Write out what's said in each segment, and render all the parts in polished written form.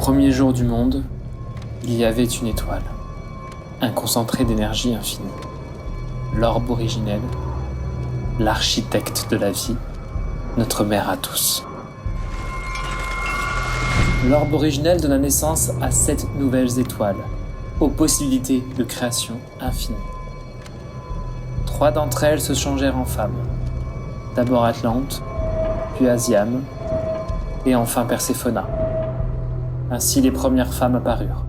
premier jour du monde, il y avait une étoile, un concentré d'énergie infinie, l'orbe originel, l'architecte de la vie, notre mère à tous. L'orbe originel donna naissance à 7 nouvelles étoiles, aux possibilités de création infinies. 3 d'entre elles se changèrent en femmes. D'abord Atlante, puis Asiam, et enfin Perséphona. Ainsi les premières femmes apparurent.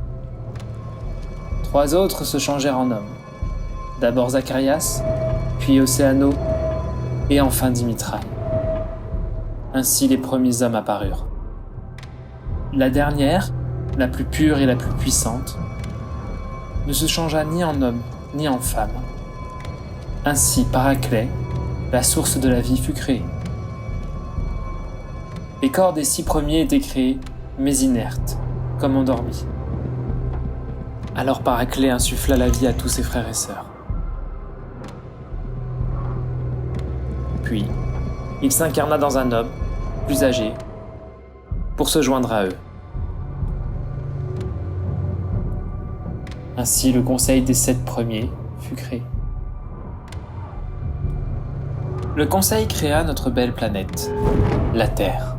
3 autres se changèrent en hommes. D'abord Zacharias, puis Océano, et enfin Dimitraï. Ainsi les premiers hommes apparurent. La dernière, la plus pure et la plus puissante, ne se changea ni en homme ni en femme. Ainsi Paraclet, la source de la vie, fut créée. Les corps des 6 premiers étaient créés, mais inertes, comme endormis. Alors Paraclet insuffla la vie à tous ses frères et sœurs. Puis, il s'incarna dans un homme, plus âgé, pour se joindre à eux. Ainsi, le conseil des 7 premiers fut créé. Le conseil créa notre belle planète, la Terre.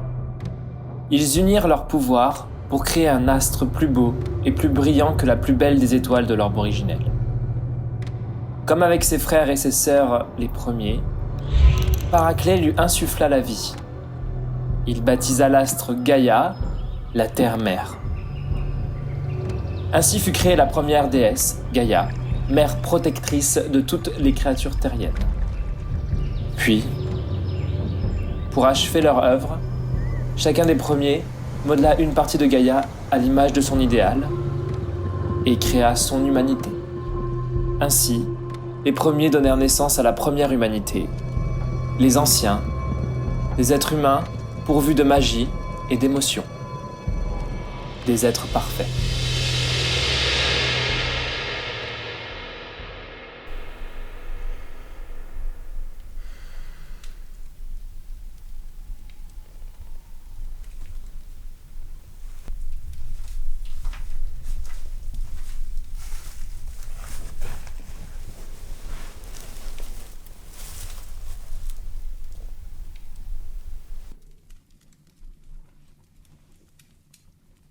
Ils unirent leurs pouvoirs pour créer un astre plus beau et plus brillant que la plus belle des étoiles de l'orbe originel. Comme avec ses frères et ses sœurs les premiers, Paraclet lui insuffla la vie. Il baptisa l'astre Gaïa, la Terre-Mère. Ainsi fut créée la première déesse, Gaïa, mère protectrice de toutes les créatures terriennes. Puis, pour achever leur œuvre, chacun des premiers modela une partie de Gaïa à l'image de son idéal et créa son humanité. Ainsi, les premiers donnèrent naissance à la première humanité, les anciens, des êtres humains pourvus de magie et d'émotions, des êtres parfaits.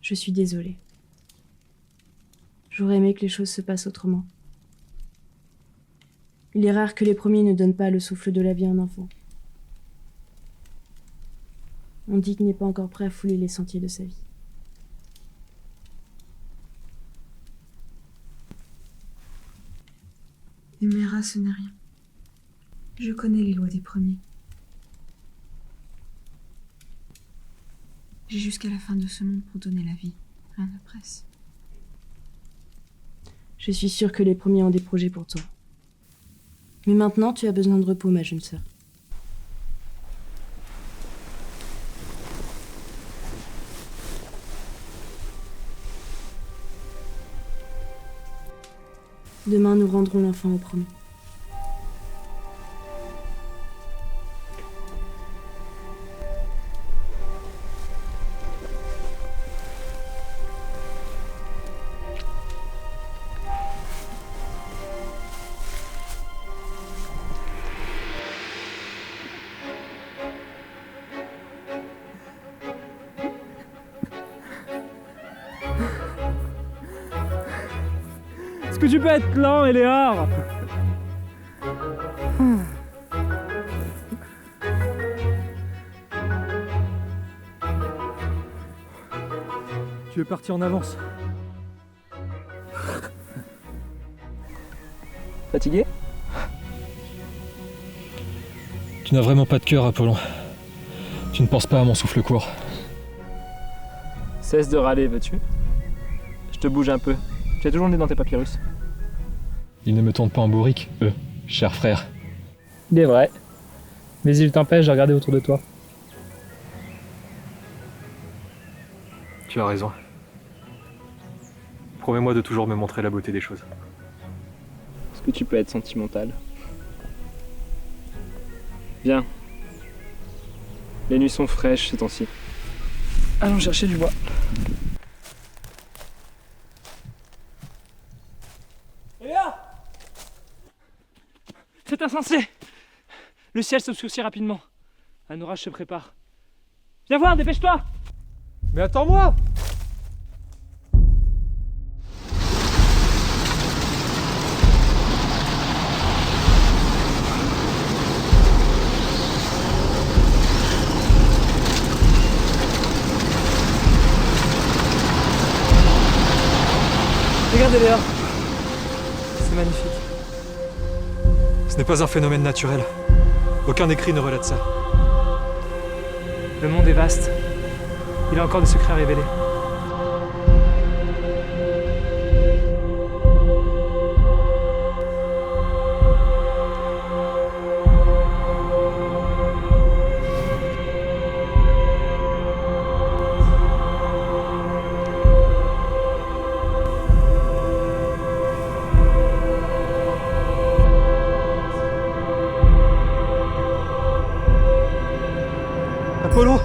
Je suis désolée. J'aurais aimé que les choses se passent autrement. Il est rare que les premiers ne donnent pas le souffle de la vie à un enfant. On dit qu'il n'est pas encore prêt à fouler les sentiers de sa vie. Numéra, ce n'est rien. Je connais les lois des premiers. J'ai jusqu'à la fin de ce monde pour donner la vie. Rien ne presse. Je suis sûre que les premiers ont des projets pour toi. Mais maintenant, tu as besoin de repos, ma jeune sœur. Demain, nous rendrons l'enfant au premier. Est-ce que tu peux être lent, Eléor? Tu es parti en avance. Fatigué? Tu n'as vraiment pas de cœur, Apollon. Tu ne penses pas à mon souffle court. Cesse de râler, veux-tu? Je te bouge un peu. Tu as toujours le nez dans tes papyrus. Ils ne me tournent pas en bourrique, eux, cher frère. Il est vrai, mais ils t'empêchent de regarder autour de toi. Tu as raison. Promets-moi de toujours me montrer la beauté des choses. Est-ce que tu peux être sentimental? Viens. Les nuits sont fraîches ces temps-ci. Allons chercher du bois. insensé! Le ciel s'obscurcit rapidement. Un orage se prépare. Viens voir, dépêche-toi! Mais attends-moi! Regardez dehors. C'est magnifique. Ce n'est pas un phénomène naturel. Aucun écrit ne relate ça. Le monde est vaste. Il a encore des secrets à révéler. Apollo!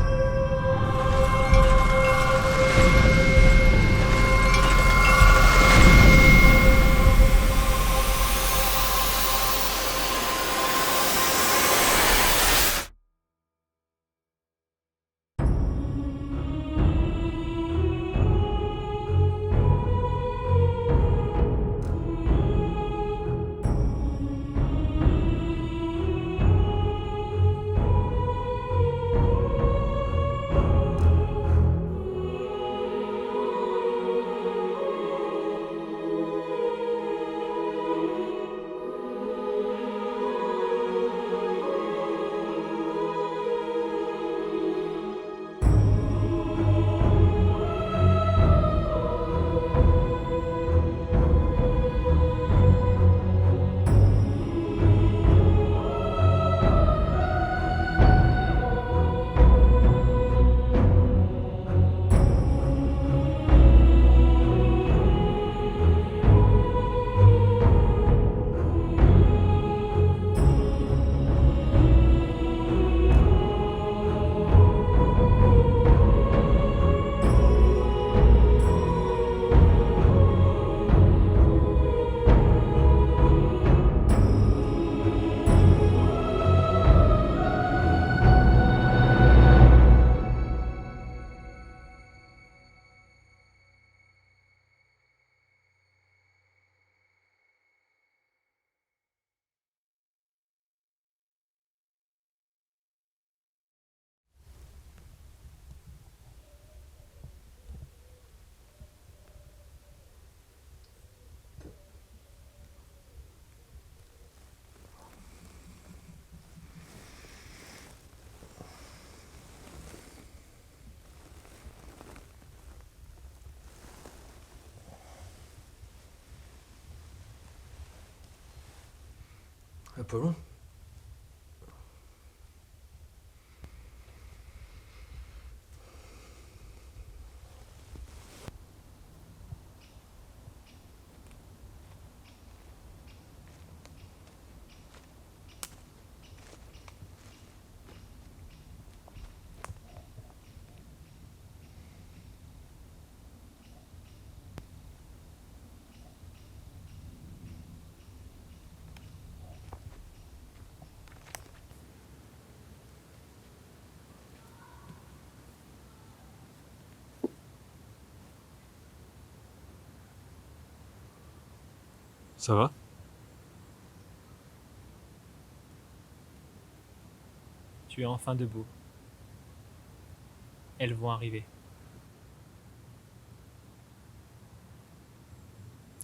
Apollon? Ça va? Tu es enfin debout. Elles vont arriver.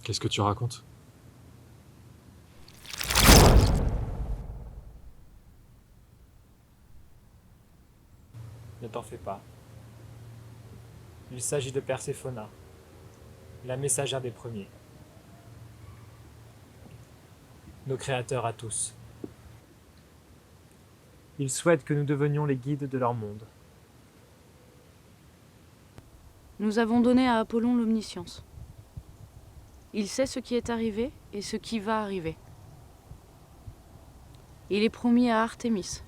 Qu'est-ce que tu racontes? Ne t'en fais pas. Il s'agit de Perséphona, la messagère des premiers. Nos créateurs à tous. Ils souhaitent que nous devenions les guides de leur monde. Nous avons donné à Apollon l'omniscience. Il sait ce qui est arrivé et ce qui va arriver. Il est promis à Artémis.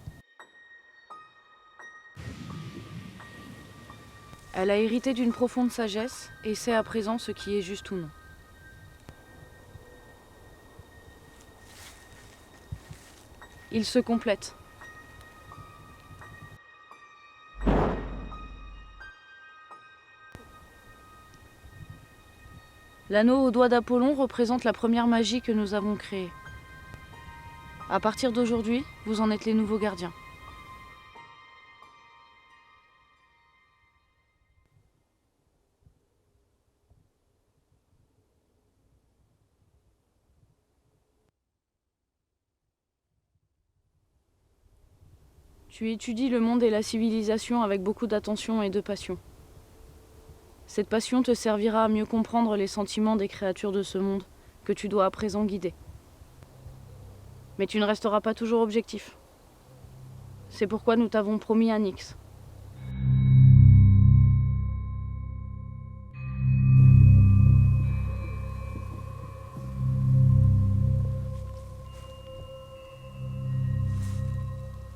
Elle a hérité d'une profonde sagesse et sait à présent ce qui est juste ou non. Ils se complètent. L'anneau au doigt d'Apollon représente la première magie que nous avons créée. À partir d'aujourd'hui, vous en êtes les nouveaux gardiens. Tu étudies le monde et la civilisation avec beaucoup d'attention et de passion. Cette passion te servira à mieux comprendre les sentiments des créatures de ce monde que tu dois à présent guider. Mais tu ne resteras pas toujours objectif. C'est pourquoi nous t'avons promis un Nyx.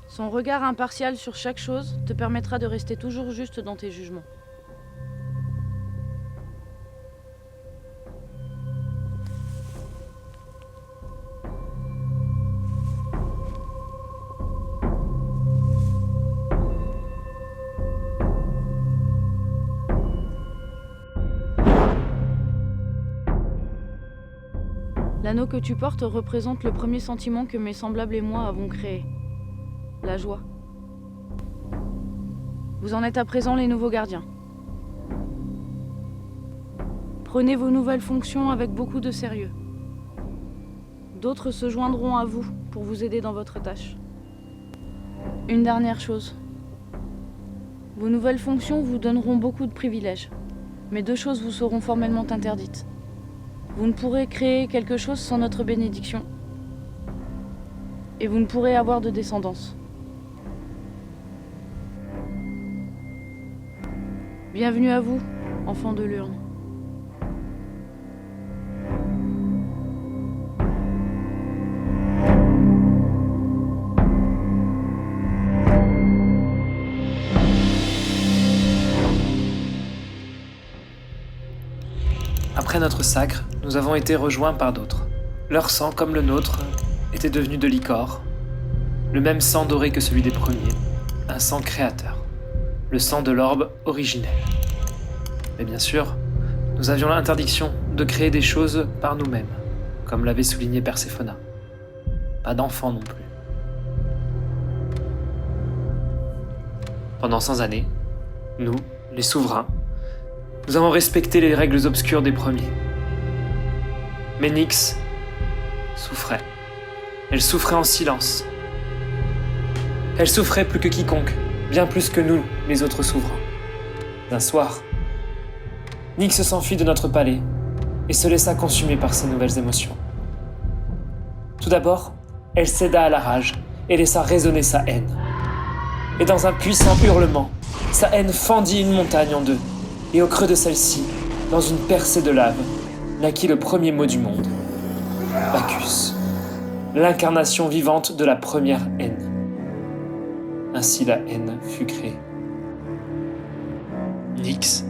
Son regard impartial sur chaque chose te permettra de rester toujours juste dans tes jugements. L'anneau que tu portes représente le premier sentiment que mes semblables et moi avons créé. La joie. Vous en êtes à présent les nouveaux gardiens. Prenez vos nouvelles fonctions avec beaucoup de sérieux. D'autres se joindront à vous pour vous aider dans votre tâche. Une dernière chose. Vos nouvelles fonctions vous donneront beaucoup de privilèges, mais 2 choses vous seront formellement interdites. Vous ne pourrez créer quelque chose sans notre bénédiction, et vous ne pourrez avoir de descendance. Bienvenue à vous, enfants de l'urne. Après notre sacre, nous avons été rejoints par d'autres. Leur sang, comme le nôtre, était devenu de l'ichor, le même sang doré que celui des premiers, un sang créateur, le sang de l'orbe originel. Mais bien sûr, nous avions l'interdiction de créer des choses par nous-mêmes, comme l'avait souligné Perséphona. Pas d'enfants non plus. Pendant 100 années, nous, les souverains, nous avons respecté les règles obscures des premiers. Mais Nyx souffrait. Elle souffrait en silence. Elle souffrait plus que quiconque, bien plus que nous, les autres souverains. Un soir, Nyx s'enfuit de notre palais et se laissa consumer par ses nouvelles émotions. Tout d'abord, elle céda à la rage et laissa résonner sa haine. Et dans un puissant hurlement, sa haine fendit une montagne en 2, et au creux de celle-ci, dans une percée de lave, naquit le premier mot du monde, Bacchus, l'incarnation vivante de la première haine. Ainsi la haine fut créée. Nyx,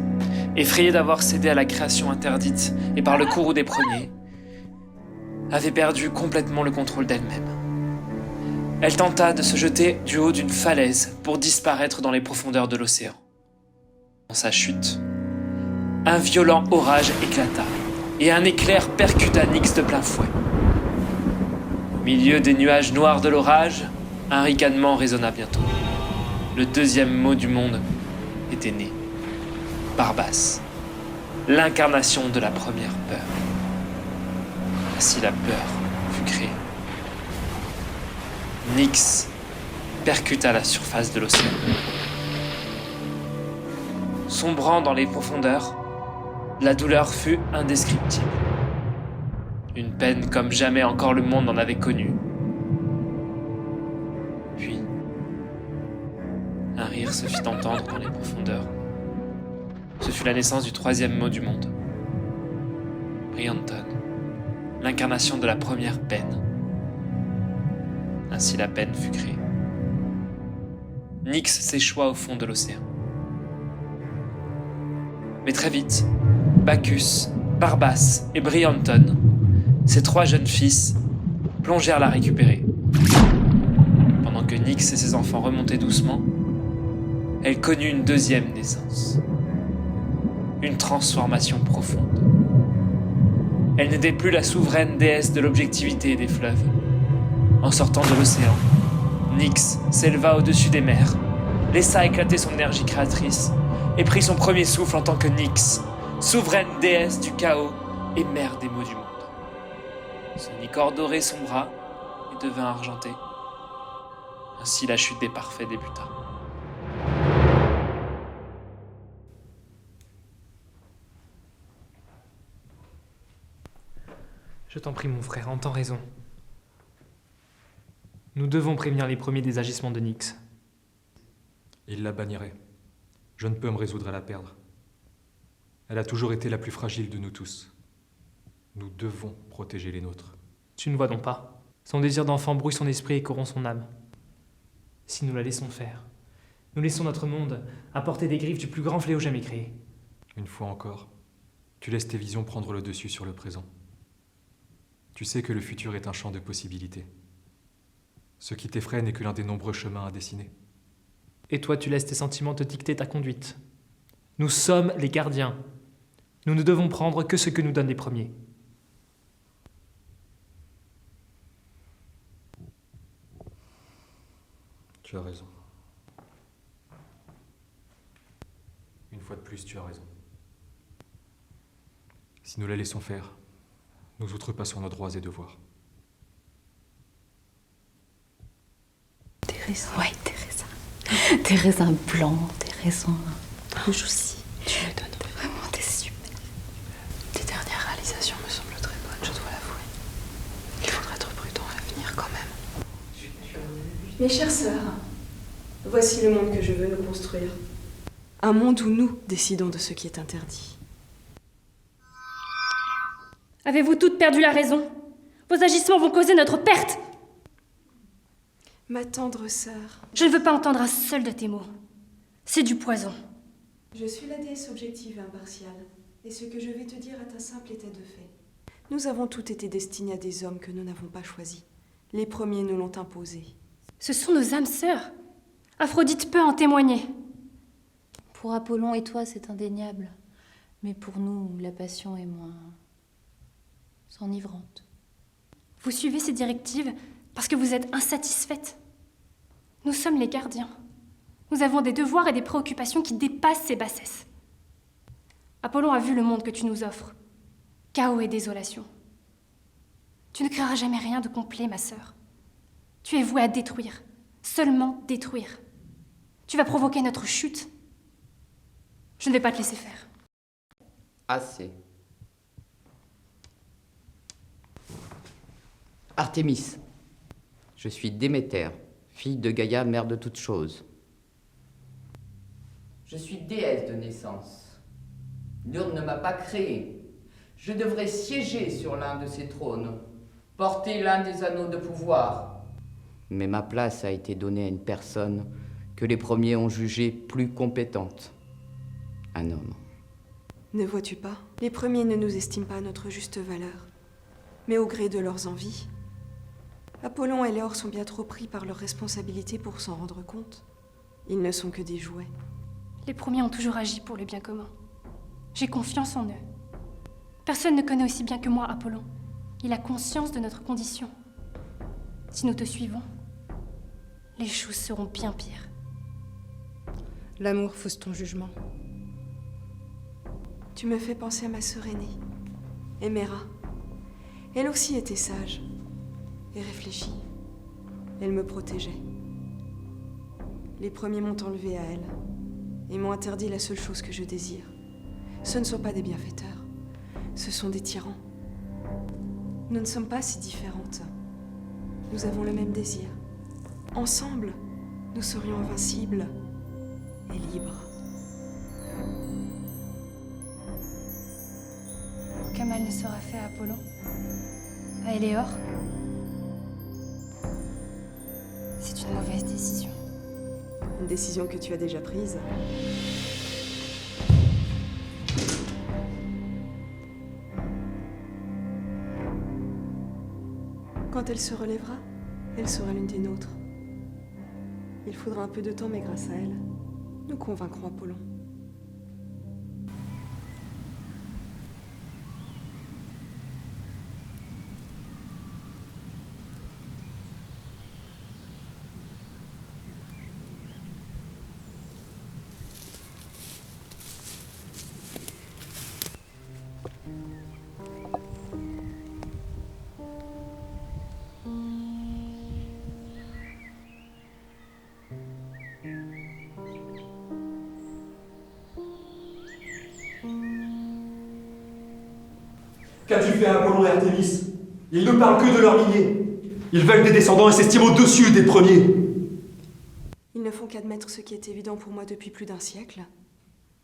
effrayée d'avoir cédé à la création interdite et par le courroux des premiers, avait perdu complètement le contrôle d'elle-même. Elle tenta de se jeter du haut d'une falaise pour disparaître dans les profondeurs de l'océan. Dans sa chute, un violent orage éclata et un éclair percuta Nyx de plein fouet. Au milieu des nuages noirs de l'orage, un ricanement résonna bientôt. Le deuxième mot du monde était né. Barbas, l'incarnation de la première peur. Ainsi la peur fut créée. Nyx percuta la surface de l'océan. Sombrant dans les profondeurs, la douleur fut indescriptible. Une peine comme jamais encore le monde n'en avait connue. Puis, un rire se fit entendre dans les profondeurs. Ce fut la naissance du troisième mot du monde. Brionton, l'incarnation de la première peine. Ainsi la peine fut créée. Nyx s'échoua au fond de l'océan. Mais très vite, Bacchus, Barbas et Brionton, ces 3 jeunes fils, plongèrent la récupérer. Nyx et ses enfants remontaient doucement, elle connut une deuxième naissance. Une transformation profonde. Elle n'était plus la souveraine déesse de l'objectivité des fleuves. En sortant de l'océan, Nyx s'éleva au-dessus des mers, laissa éclater son énergie créatrice et prit son premier souffle en tant que Nyx, souveraine déesse du chaos et mère des maux du monde. Son icône doré sombra et devint argenté. Ainsi la chute des parfaits débuta. Je t'en prie, mon frère, entends raison. Nous devons prévenir les premiers des agissements de Nyx. Il la bannirait. Je ne peux me résoudre à la perdre. Elle a toujours été la plus fragile de nous tous. Nous devons protéger les nôtres. Tu ne vois donc pas. Son désir d'enfant brouille son esprit et corrompt son âme. Si nous la laissons faire, nous laissons notre monde à portée des griffes du plus grand fléau jamais créé. Une fois encore, tu laisses tes visions prendre le dessus sur le présent. Tu sais que le futur est un champ de possibilités. Ce qui t'effraie n'est que l'un des nombreux chemins à dessiner. Et toi, tu laisses tes sentiments te dicter ta conduite. Nous sommes les gardiens. Nous ne devons prendre que ce que nous donnent les premiers. Tu as raison. Une fois de plus, tu as raison. Si nous la laissons faire, nous outrepassons nos droits et devoirs. Des raisins. Ouais, des raisins. Des raisins blancs, des raisins rouges aussi. Tu me donnes vraiment des super. Tes dernières réalisations me semblent très bonnes, je dois l'avouer. Il faudra être prudent à l'avenir quand même. Mes chères sœurs, voici le monde que je veux nous construire. Un monde où nous décidons de ce qui est interdit. Avez-vous toutes perdu la raison? Vos agissements vont causer notre perte! Ma tendre sœur, Je ne veux pas entendre un seul de tes mots. C'est du poison. je suis la déesse objective et impartiale, et ce que je vais te dire est un simple état de fait. Nous avons toutes été destinés à des hommes que nous n'avons pas choisis. Les premiers nous l'ont imposé. Ce sont nos âmes sœurs. Aphrodite peut en témoigner. Pour Apollon et toi, c'est indéniable. Mais pour nous, la passion est moins enivrante. Vous suivez ces directives parce que vous êtes insatisfaite. Nous sommes les gardiens. Nous avons des devoirs et des préoccupations qui dépassent ces bassesses. Apollon a vu le monde que tu nous offres. Chaos et désolation. Tu ne créeras jamais rien de complet, ma sœur. Tu es vouée à détruire. Seulement détruire. Tu vas provoquer notre chute. Je ne vais pas te laisser faire. Assez. Artémis. Je suis Déméter, fille de Gaïa, mère de toutes choses. Je suis déesse de naissance. L'urne ne m'a pas créée. Je devrais siéger sur l'un de ces trônes, porter l'un des anneaux de pouvoir. Mais ma place a été donnée à une personne que les premiers ont jugée plus compétente. Un homme. Ne vois-tu pas? Les premiers ne nous estiment pas à notre juste valeur, mais au gré de leurs envies. Apollon et Léor sont bien trop pris par leurs responsabilités pour s'en rendre compte. Ils ne sont que des jouets. Les premiers ont toujours agi pour le bien commun. J'ai confiance en eux. Personne ne connaît aussi bien que moi Apollon. Il a conscience de notre condition. Si nous te suivons, les choses seront bien pires. L'amour fausse ton jugement. Tu me fais penser à ma sœur aînée, Héméra. Elle aussi était sage et réfléchie. Elle me protégeait. Les premiers m'ont enlevée à elle et m'ont interdit la seule chose que je désire. Ce ne sont pas des bienfaiteurs, ce sont des tyrans. Nous ne sommes pas si différentes. Nous avons le même désir. Ensemble, nous serions invincibles et libres. Aucun mal ne sera fait à Apollon, à Éléor. C'est une mauvaise décision. Une décision que tu as déjà prise. Quand elle se relèvera, elle sera l'une des nôtres. Il faudra un peu de temps, mais grâce à elle, nous convaincrons Apollon. Qu'as-tu fait à Apollon et Artémis? Ils ne parlent que de leur lignée. Ils veulent des descendants et s'estiment au-dessus des premiers. Ils ne font qu'admettre ce qui est évident pour moi depuis plus d'un siècle.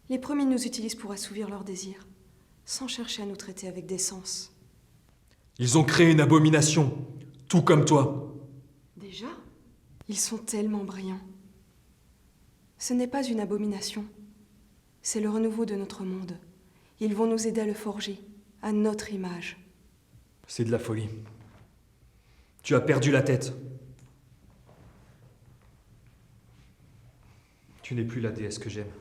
Les premiers nous utilisent pour assouvir leurs désirs, sans chercher à nous traiter avec décence. Ils ont créé une abomination, tout comme toi. Déjà? Ils sont tellement brillants. Ce n'est pas une abomination. C'est le renouveau de notre monde. Ils vont nous aider à le forger, à notre image. C'est de la folie. Tu as perdu la tête. Tu n'es plus la déesse que j'aime.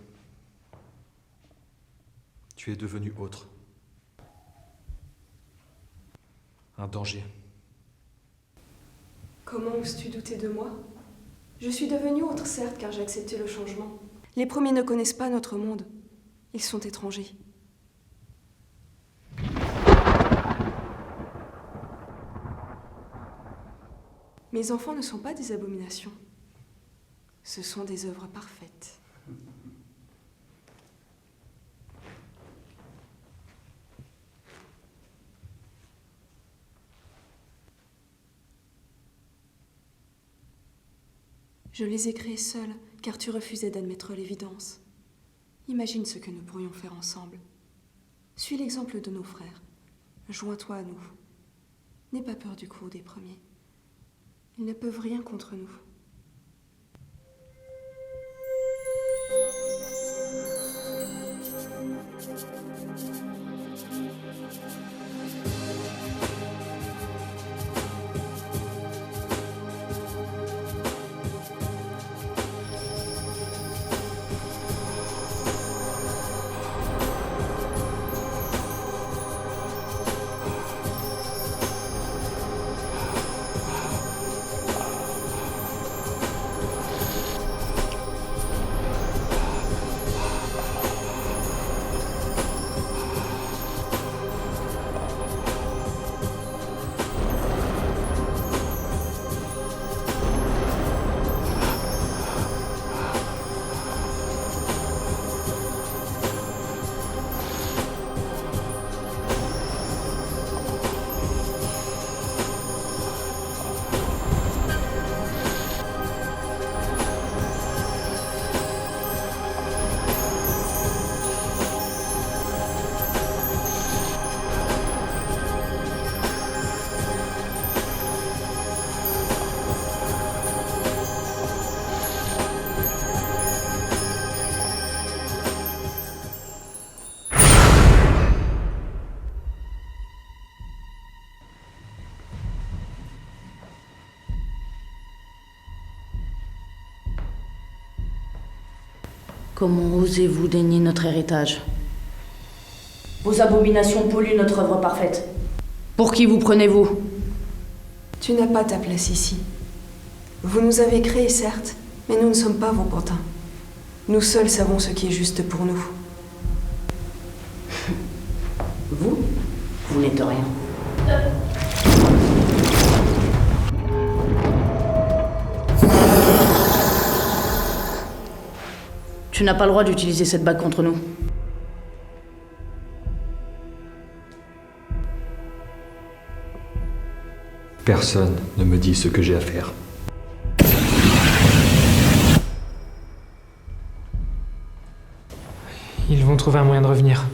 Tu es devenue autre. Un danger. Comment oses-tu douter de moi? Je suis devenue autre, certes, car j'ai accepté le changement. Les premiers ne connaissent pas notre monde. Ils sont étrangers. Mes enfants ne sont pas des abominations. Ce sont des œuvres parfaites. Je les ai créés seuls, car tu refusais d'admettre l'évidence. Imagine ce que nous pourrions faire ensemble. Suis l'exemple de nos frères. Joins-toi à nous. N'aie pas peur du coup des premiers. Ils ne peuvent rien contre nous. Comment osez-vous dénier notre héritage? Vos abominations polluent notre œuvre parfaite. Pour qui vous prenez-vous? Tu n'as pas ta place ici. Vous nous avez créés, certes, mais nous ne sommes pas vos pantins. Nous seuls savons ce qui est juste pour nous. Vous n'êtes rien. Tu n'as pas le droit d'utiliser cette bague contre nous. Personne ne me dit ce que j'ai à faire. Ils vont trouver un moyen de revenir.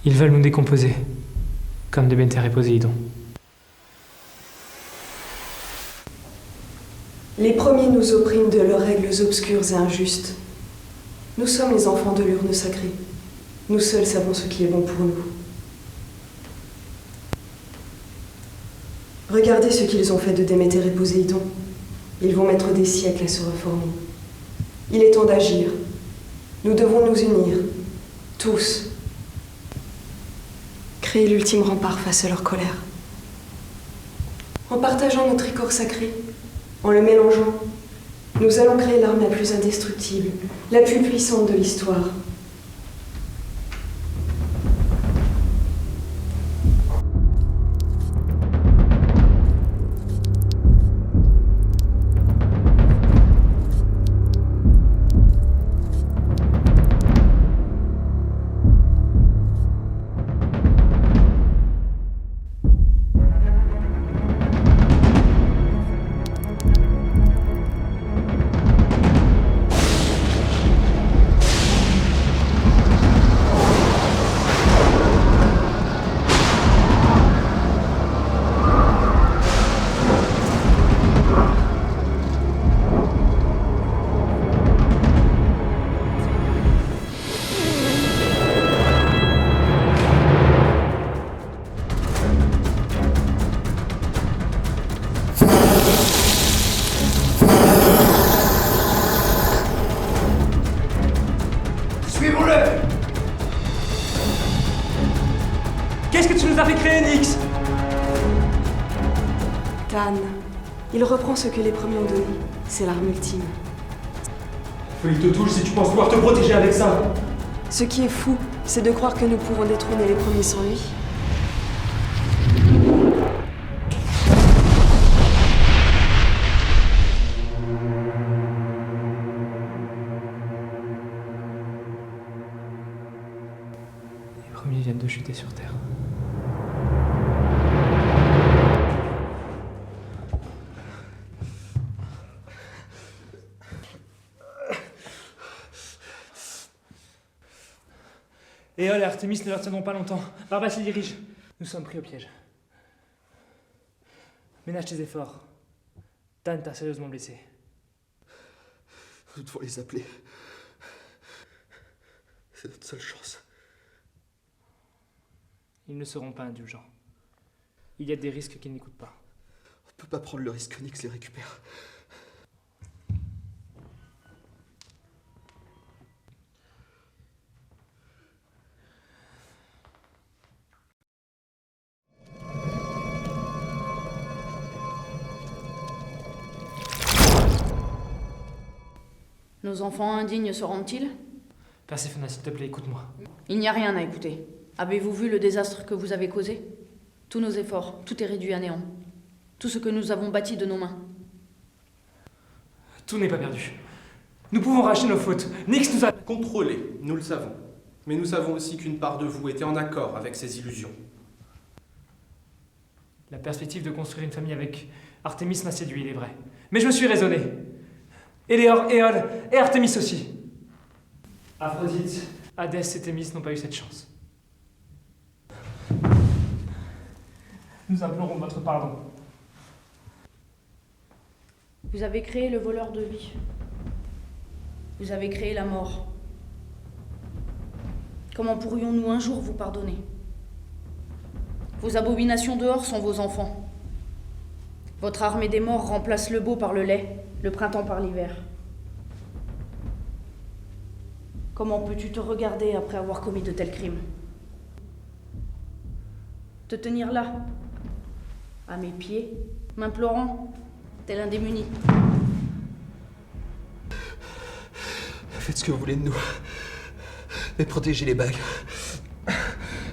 Ils veulent nous décomposer, comme Déméter et Poséidon. Les premiers nous oppriment de leurs règles obscures et injustes. Nous sommes les enfants de l'urne sacrée. Nous seuls savons ce qui est bon pour nous. Regardez ce qu'ils ont fait de Déméter et Poséidon. Ils vont mettre des siècles à se reformer. Il est temps d'agir. Nous devons nous unir, tous. Créer l'ultime rempart face à leur colère. En partageant notre ichor sacré, en le mélangeant, nous allons créer l'arme la plus indestructible, la plus puissante de l'histoire. Qu'est-ce que tu nous as fait créer, Nyx? Tan, il reprend ce que les premiers ont donné. C'est l'arme ultime. Faut qu'il te touche si tu penses pouvoir te protéger avec ça. Ce qui est fou, c'est de croire que nous pourrons détrôner les premiers sans lui. Les premiers viennent de chuter sur Terre. Éole et Artémis ne leur tiendront pas longtemps. Barbas les dirige. Nous sommes pris au piège. Ménage tes efforts. Tan t'a sérieusement blessé. Nous devons les appeler. C'est notre seule chance. Ils ne seront pas indulgents. Il y a des risques qu'ils n'écoutent pas. On peut pas prendre le risque que Nyx les récupère. Nos enfants indignes se rendent-ils? Perséphone, s'il te plaît, écoute-moi. Il n'y a rien à écouter. Avez-vous vu le désastre que vous avez causé? Tous nos efforts, tout est réduit à néant. Tout ce que nous avons bâti de nos mains. Tout n'est pas perdu. Nous pouvons racheter nos fautes. Nyx nous a... Contrôlés, nous le savons. Mais nous savons aussi qu'une part de vous était en accord avec ces illusions. La perspective de construire une famille avec Artémis m'a séduit, il est vrai. Mais je me suis raisonné. Éléor, Éole et Artémis aussi. Aphrodite, Hadès et Thémis n'ont pas eu cette chance. Nous implorons votre pardon. Vous avez créé le voleur de vie. Vous avez créé la mort. Comment pourrions-nous un jour vous pardonner? Vos abominations dehors sont vos enfants. Votre armée des morts remplace le beau par le laid, le printemps par l'hiver. Comment peux-tu te regarder après avoir commis de tels crimes? Te tenir là, à mes pieds, m'implorant, tel un démuni. Faites ce que vous voulez de nous. Mais protégez les bagues.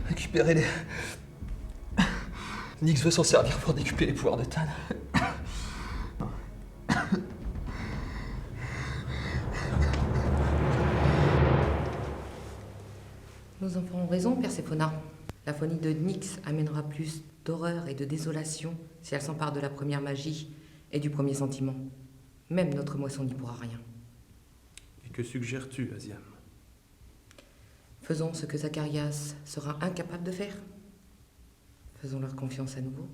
Récupérez-les. Nyx veut s'en servir pour décuper les pouvoirs de Tan. Nos enfants ont raison, Perséphona. La folie de Nyx amènera plus d'horreur et de désolation si elle s'empare de la première magie et du premier sentiment. Même notre moisson n'y pourra rien. Et que suggères-tu, Asiam? Faisons ce que Zacharias sera incapable de faire. Faisons leur confiance à nouveau.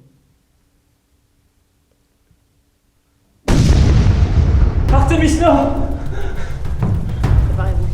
Artémis, non! Préparez-vous.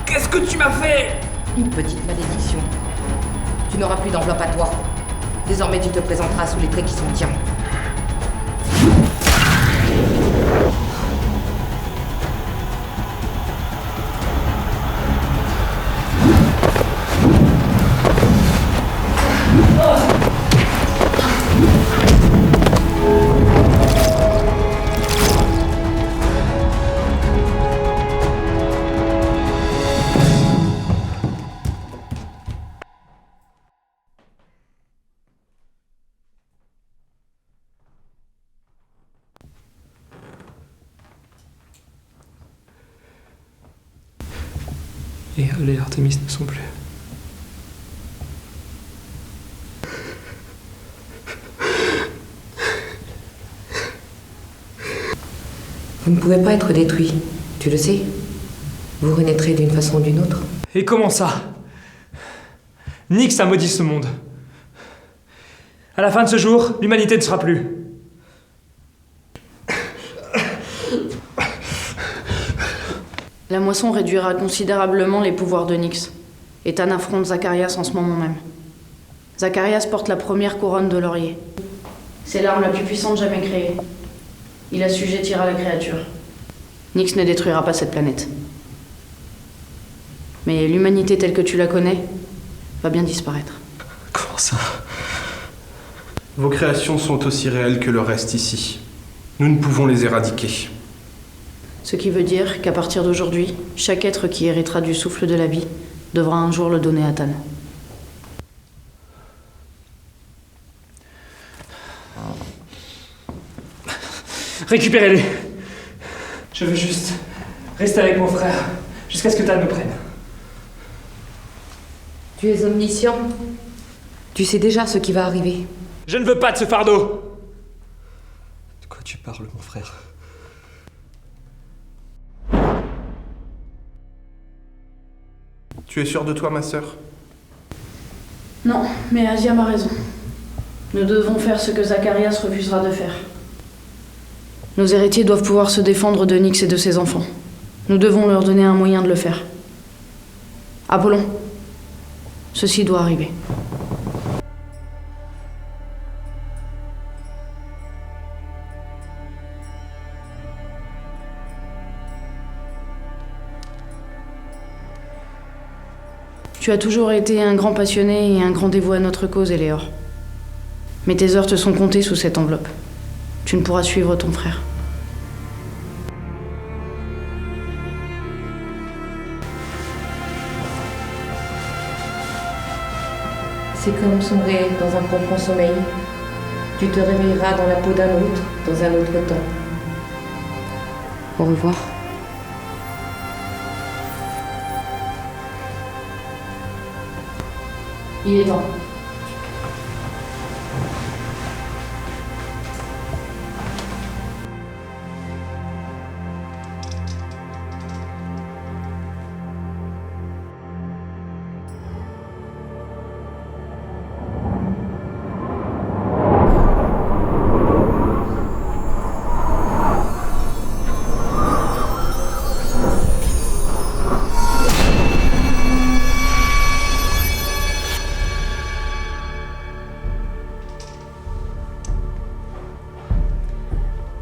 Qu'est-ce que tu m'as fait? Une petite malédiction. Tu n'auras plus d'enveloppe à toi. Désormais, tu te présenteras sous les traits qui sont tiens. Et Éole et Artémis ne sont plus. Vous ne pouvez pas être détruit. Tu le sais. Vous renaîtrez d'une façon ou d'une autre. Et comment ça? Nyx a maudit ce monde. À la fin de ce jour, l'humanité ne sera plus. La moisson réduira considérablement les pouvoirs de Nyx. Et Tan affronte Zacharias en ce moment même. Zacharias porte la première couronne de laurier. C'est l'arme la plus puissante jamais créée. Il assujettira la créature. Nyx ne détruira pas cette planète. Mais l'humanité telle que tu la connais va bien disparaître. Comment ça? Vos créations sont aussi réelles que le reste ici. Nous ne pouvons les éradiquer. Ce qui veut dire qu'à partir d'aujourd'hui, chaque être qui héritera du souffle de la vie devra un jour le donner à Tan. Récupérez-les. Je veux juste rester avec mon frère jusqu'à ce que Tan me prenne. Tu es omniscient. Tu sais déjà ce qui va arriver. Je ne veux pas de ce fardeau. De quoi tu parles, mon frère? Tu es sûre de toi, ma sœur? Non, mais Asia m'a raison. Nous devons faire ce que Zacharias refusera de faire. Nos héritiers doivent pouvoir se défendre de Nyx et de ses enfants. Nous devons leur donner un moyen de le faire. Apollon, ceci doit arriver. Tu as toujours été un grand passionné et un grand dévoué à notre cause, Éléor. Mais tes heures te sont comptées sous cette enveloppe. Tu ne pourras suivre ton frère. C'est comme sombrer dans un profond sommeil. Tu te réveilleras dans la peau d'un autre, dans un autre temps. Au revoir. Il est temps.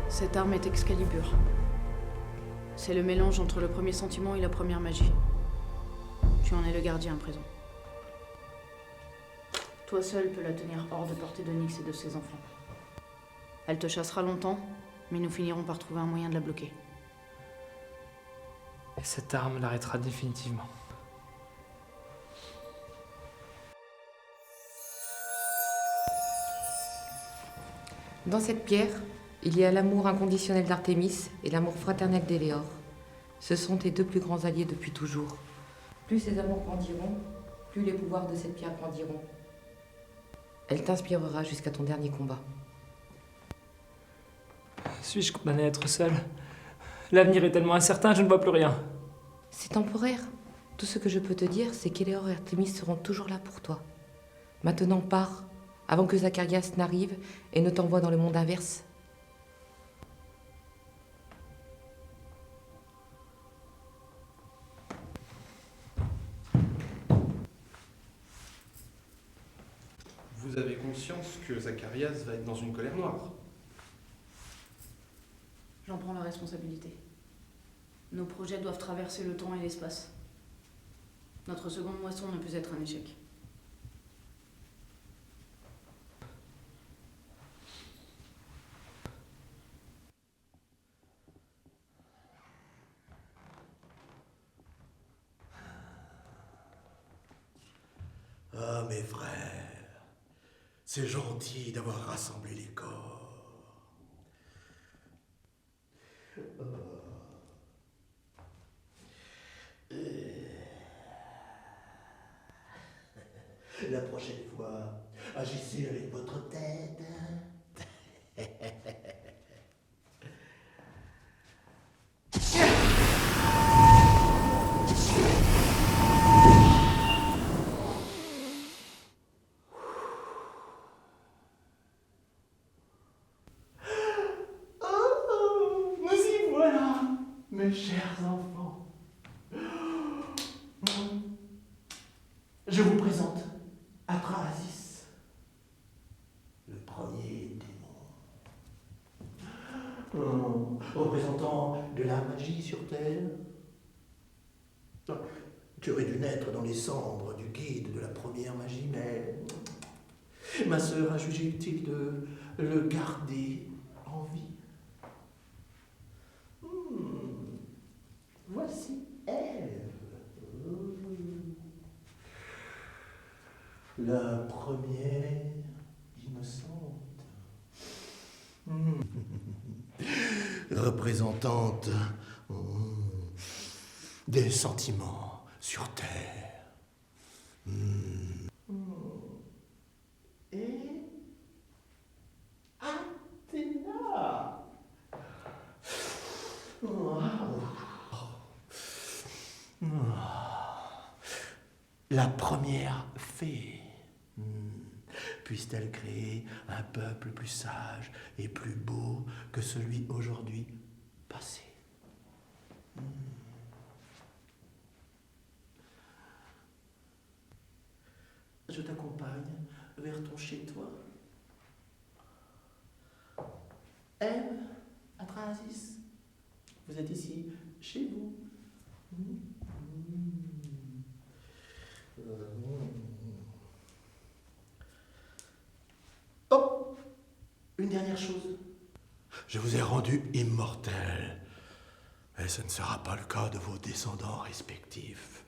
Cette arme est Excalibur. C'est le mélange entre le premier sentiment et la première magie. Tu en es le gardien à présent. Toi seul peux la tenir hors de portée de Nyx et de ses enfants. Elle te chassera longtemps, mais nous finirons par trouver un moyen de la bloquer. Et cette arme l'arrêtera définitivement. Dans cette pierre, il y a l'amour inconditionnel d'Artémis et l'amour fraternel d'Éléor. Ce sont tes deux plus grands alliés depuis toujours. Plus ces amours grandiront, plus les pouvoirs de cette pierre grandiront. Elle t'inspirera jusqu'à ton dernier combat. Suis-je condamné à être seul? L'avenir est tellement incertain, je ne vois plus rien. C'est temporaire. Tout ce que je peux te dire, c'est qu'Eleor et Artemis seront toujours là pour toi. Maintenant, pars, avant que Zacharias n'arrive et ne t'envoie dans le monde inverse. Vous avez conscience que Zacharias va être dans une colère noire. J'en prends la responsabilité. Nos projets doivent traverser le temps et l'espace. Notre seconde moisson ne peut être un échec. Ah, mes frères, c'est gentil d'avoir rassemblé les corps. La prochaine fois, agissez avec votre tête. Oh, nous y voilà, mes chers enfants. Je vous présente Atrahasis, le premier démon, représentant de la magie sur Terre. Tu aurais dû naître dans les cendres du guide de la première magie, mais ma sœur a jugé utile de le garder en vie. Voici Ève. La première innocente. Représentante des sentiments sur Terre. Et Athéna. La première fée. Puisse-t-elle créer un peuple plus sage et plus beau que celui aujourd'hui passé. Je t'accompagne vers ton chez-toi. Ève, Atrahasis, vous êtes ici, chez vous. Oh, une dernière chose. Je vous ai rendu immortel, et ce ne sera pas le cas de vos descendants respectifs.